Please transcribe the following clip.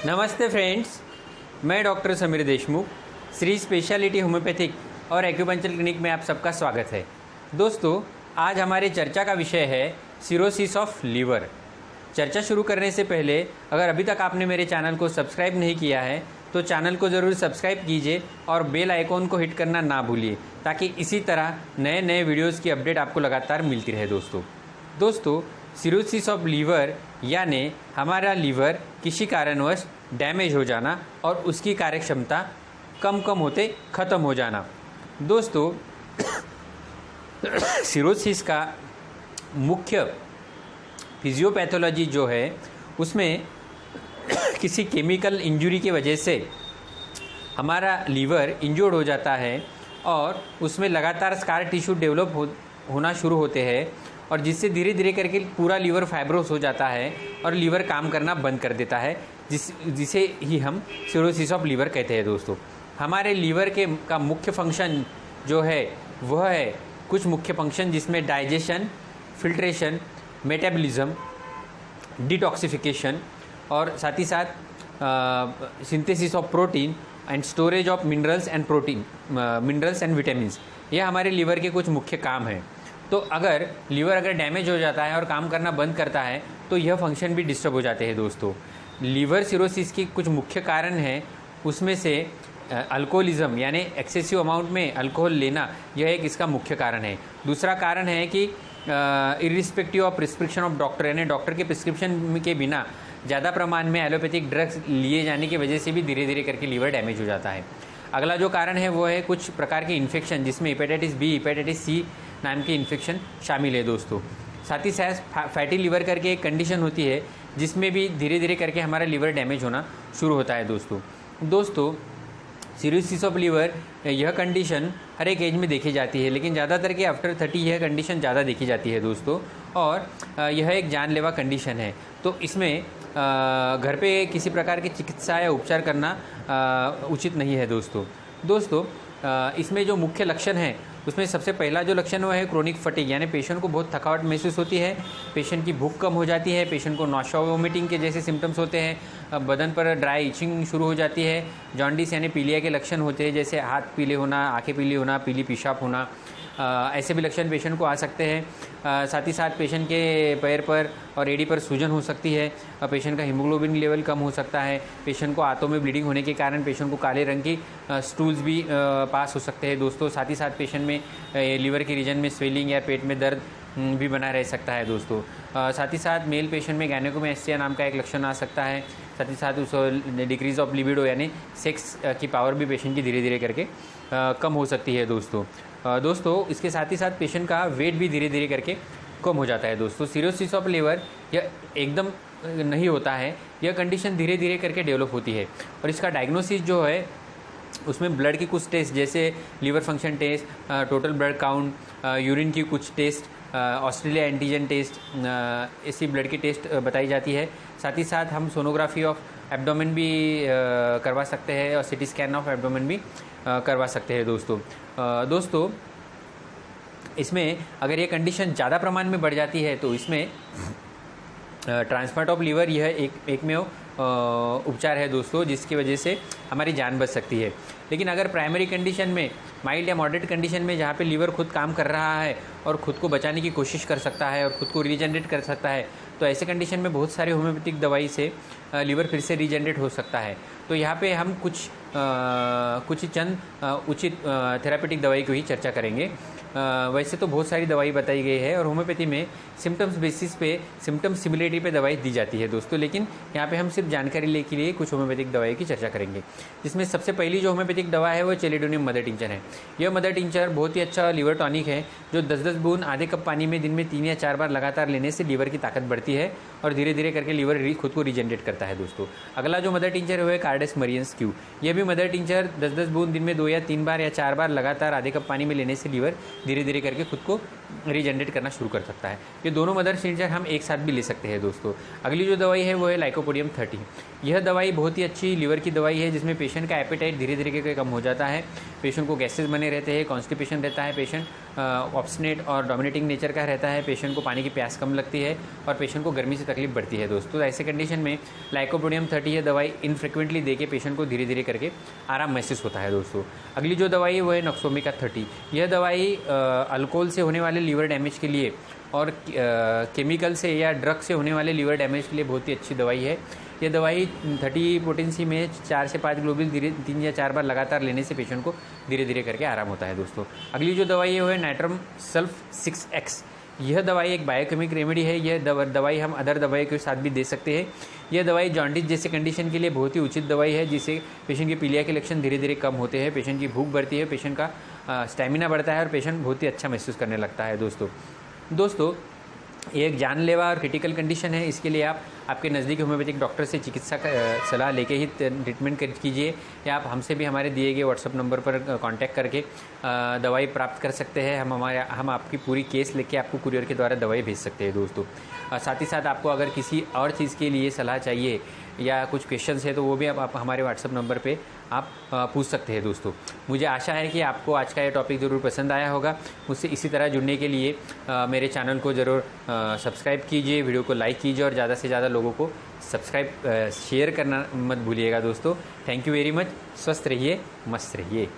नमस्ते फ्रेंड्स, मैं doctor Sameer Deshmukh, Shri speciality homeopathic और एक्यूपंक्चर क्लिनिक में आप सबका स्वागत है। दोस्तों, आज हमारे चर्चा का विषय है सिरोसिस ऑफ लीवर। चर्चा शुरू करने से पहले अगर अभी तक आपने मेरे चैनल को सब्सक्राइब नहीं किया है तो चैनल को ज़रूर सब्सक्राइब कीजिए और बेल आइकॉन को हिट करना ना भूलिए ताकि इसी तरह नए नए वीडियोज़ की अपडेट आपको लगातार मिलती रहे। दोस्तों, सिरोसिस ऑफ लीवर यानी हमारा लीवर किसी कारणवश डैमेज हो जाना और उसकी कार्यक्षमता कम होते ख़त्म हो जाना। दोस्तों, सिरोसिस का मुख्य फिजियोपैथोलॉजी जो है उसमें किसी केमिकल इंजरी की वजह से हमारा लीवर इंजर्ड हो जाता है और उसमें लगातार स्कार टिश्यू डेवलप होना शुरू होते हैं और जिससे धीरे धीरे करके पूरा लीवर फाइब्रोस हो जाता है और लीवर काम करना बंद कर देता है, जिसे ही हम सिरोसिस ऑफ लीवर कहते हैं। दोस्तों, हमारे लीवर का मुख्य फंक्शन जो है वह है कुछ मुख्य फंक्शन जिसमें डाइजेशन, फिल्ट्रेशन, मेटाबॉलिज्म, डिटॉक्सिफिकेशन और साथ ही साथ synthesis of protein and storage of minerals and vitamins, ये हमारे लीवर के कुछ मुख्य काम हैं। तो अगर लीवर डैमेज हो जाता है और काम करना बंद करता है तो यह फंक्शन भी डिस्टर्ब हो जाते हैं। दोस्तों, लीवर सिरोसिस की कुछ मुख्य कारण हैं, उसमें से अल्कोहलिज्म यानी एक्सेसिव अमाउंट में अल्कोहल लेना, यह एक इसका मुख्य कारण है। दूसरा कारण है कि irrespective of prescription of doctor, यानी डॉक्टर के प्रिस्क्रिप्शन के बिना ज़्यादा प्रमाण में एलोपैथिक ड्रग्स लिए जाने की वजह से भी धीरे धीरे करके लीवर डैमेज हो जाता है। अगला जो कारण है वो है कुछ प्रकार के इन्फेक्शन जिसमें हेपेटाइटिस बी, हेपेटाइटिस सी नाम के इन्फेक्शन शामिल है। दोस्तों, साथ ही साथ फैटी लीवर करके एक कंडीशन होती है जिसमें भी धीरे धीरे करके हमारा लीवर डैमेज होना शुरू होता है। दोस्तों, सिरोसिस ऑफ लीवर यह कंडीशन हर एक एज में देखी जाती है, लेकिन ज़्यादातर के आफ्टर 30 यह कंडीशन ज़्यादा देखी जाती है। दोस्तों, और यह एक जानलेवा कंडीशन है, तो इसमें घर पे किसी प्रकार की चिकित्सा या उपचार करना उचित नहीं है। दोस्तों, इसमें जो मुख्य लक्षण हैं उसमें सबसे पहला जो लक्षण वो है क्रोनिक फटीग, यानी पेशेंट को बहुत थकावट महसूस होती है, पेशेंट की भूख कम हो जाती है, पेशेंट को नौशा वोमिटिंग के जैसे सिम्टम्स होते हैं, बदन पर ड्राई इचिंग शुरू हो जाती है, जॉन्डिस यानी पीलिया के लक्षण होते हैं जैसे हाथ पीले होना, आंखें पीली होना, पीली पेशाब होना, ऐसे भी लक्षण पेशेंट को आ सकते हैं। साथ ही साथ पेशेंट के पैर पर और एड़ी पर सूजन हो सकती है, पेशेंट का हीमोग्लोबिन लेवल कम हो सकता है, पेशेंट को आंतों में ब्लीडिंग होने के कारण पेशेंट को काले रंग की स्टूल्स भी पास हो सकते हैं। दोस्तों, साथ ही साथ पेशेंट में लीवर के रीजन में स्वेलिंग या पेट में दर्द भी बना रह सकता है। दोस्तों, साथ ही साथ मेल पेशेंट में गायनेकोमेस्टिया नाम का एक लक्षण आ सकता है। साथ ही साथ उस डिक्रीज ऑफ लिबिडो यानी सेक्स की पावर भी पेशेंट की धीरे धीरे करके कम हो सकती है। दोस्तों, इसके साथ ही साथ पेशेंट का वेट भी धीरे धीरे करके कम हो जाता है। दोस्तों, सिरोसिस ऑफ लीवर यह एकदम नहीं होता है, यह कंडीशन धीरे धीरे करके डेवलप होती है और इसका डायग्नोसिस जो है उसमें ब्लड की कुछ टेस्ट जैसे liver function test, total blood count, urine की कुछ टेस्ट, ऑस्ट्रेलिया एंटीजन टेस्ट, ऐसी ब्लड की टेस्ट बताई जाती है। साथ ही साथ हम सोनोग्राफी ऑफ एब्डोमेन भी करवा सकते हैं और सिटी स्कैन ऑफ एब्डोमेन भी करवा सकते हैं। दोस्तों, इसमें अगर ये कंडीशन ज़्यादा प्रमाण में बढ़ जाती है तो इसमें ट्रांसप्लांट ऑफ लीवर यह एकमेव उपचार है दोस्तों, जिसकी वजह से हमारी जान बच सकती है। लेकिन अगर प्राइमरी कंडीशन में, माइल्ड या मॉडरेट कंडीशन में जहाँ पे लीवर खुद काम कर रहा है और खुद को बचाने की कोशिश कर सकता है और खुद को रीजनरेट कर सकता है, तो ऐसे कंडीशन में बहुत सारी होम्योपैथिक दवाई से लीवर फिर से रीजनरेट हो सकता है। तो यहाँ पे हम कुछ चंद उचित थेरापेटिक दवाई को ही चर्चा करेंगे। वैसे तो बहुत सारी दवाई बताई गई है और होम्योपैथी में सिम्टम्स बेसिस पे, सिम्टम सिमिलरिटी पे दवाई दी जाती है। दोस्तों, लेकिन यहाँ पे हम सिर्फ जानकारी लेने के लिए कुछ होम्योपैथिक दवाई की चर्चा करेंगे, जिसमें सबसे पहली जो होम्योपैथिक दवा है वो चेलिडोनियम मदर टिंचर है। यह मदर टिंचर बहुत ही अच्छा लीवर टॉनिक है जो 10-10 बूंद आधे कप पानी में दिन में 3 या 4 बार लगातार लेने से लीवर की ताकत बढ़ती है और धीरे धीरे करके लीवर खुद को रीजनरेट करता है। दोस्तों, अगला जो मदर टिंचर है वो है कार्डेस मरियंस क्यू। यह भी मदर टिंचर 10-10 बूंद दिन में 2 या 3 बार या 4 बार लगातार आधे कप पानी में लेने से लीवर धीरे धीरे करके खुद को रीजनरेट करना शुरू कर सकता है। ये दोनों मदर टिंचर हम एक साथ भी ले सकते हैं दोस्तों। अगली जो दवाई है वो है लाइकोपोडियम 30। यह दवाई बहुत ही अच्छी लीवर की दवाई है, जिसमें पेशेंट का एपेटाइट धीरे धीरे करके कम हो जाता है, पेशेंट को गैसेस बने रहते हैं, कॉन्स्टिपेशन रहता है, पेशेंट ऑब्स्टिनेट और डोमिनेटिंग नेचर का रहता है, पेशेंट को पानी की प्यास कम लगती है और पेशेंट को गर्मी से तकलीफ बढ़ती है दोस्तों। तो ऐसे कंडीशन में लाइकोपोडियम 30 यह दवाई इनफ्रिक्वेंटली दे के पेशेंट को धीरे धीरे करके आराम महसूस होता है दोस्तों। अगली जो दवाई है वो है नक्सोमिका 30। यह दवाई अल्कोहल से होने वाले लीवर डैमेज के लिए और केमिकल से या ड्रग से होने वाले लीवर डैमेज के लिए बहुत ही अच्छी दवाई है। यह दवाई 30 पोटेंसी में 4 से 5 ग्लोबुल 3 या 4 बार लगातार लेने से पेशेंट को धीरे धीरे करके आराम होता है दोस्तों। अगली जो दवाई है वो है नाइट्रम सल्फ 6x। यह दवाई एक बायोकेमिक रेमेडी है। यह दवाई हम अदर दवाई के साथ भी दे सकते हैं। यह दवाई जॉन्डिस जैसे कंडीशन के लिए बहुत ही उचित दवाई है, जिससे पेशेंट के पीलिया के लक्षण धीरे धीरे कम होते हैं, पेशेंट की भूख बढ़ती है, पेशेंट का स्टैमिना बढ़ता है और पेशेंट बहुत ही अच्छा महसूस करने लगता है दोस्तों। ये एक जानलेवा और क्रिटिकल कंडीशन है। इसके लिए आप आपके नज़दीकी होम्योपैथिक डॉक्टर से चिकित्सा का सलाह लेके ही ट्रीटमेंट कीजिए, या आप हमसे भी हमारे दिए गए व्हाट्सअप नंबर पर कांटेक्ट करके दवाई प्राप्त कर सकते हैं। हम आपकी पूरी केस लेके आपको कुरियर के द्वारा दवाई भेज सकते हैं दोस्तों। साथ ही साथ आपको अगर किसी और चीज़ के लिए सलाह चाहिए या कुछ क्वेश्चंस है तो वो भी आप हमारे व्हाट्सअप नंबर पे आप पूछ सकते हैं दोस्तों। मुझे आशा है कि आपको आज का ये टॉपिक ज़रूर पसंद आया होगा। मुझसे इसी तरह जुड़ने के लिए मेरे चैनल को ज़रूर सब्सक्राइब कीजिए, वीडियो को लाइक कीजिए और ज़्यादा से ज़्यादा लोगों को सब्सक्राइब शेयर करना मत भूलिएगा दोस्तों। Thank you very much. स्वस्थ रहिए, मस्त रहिए।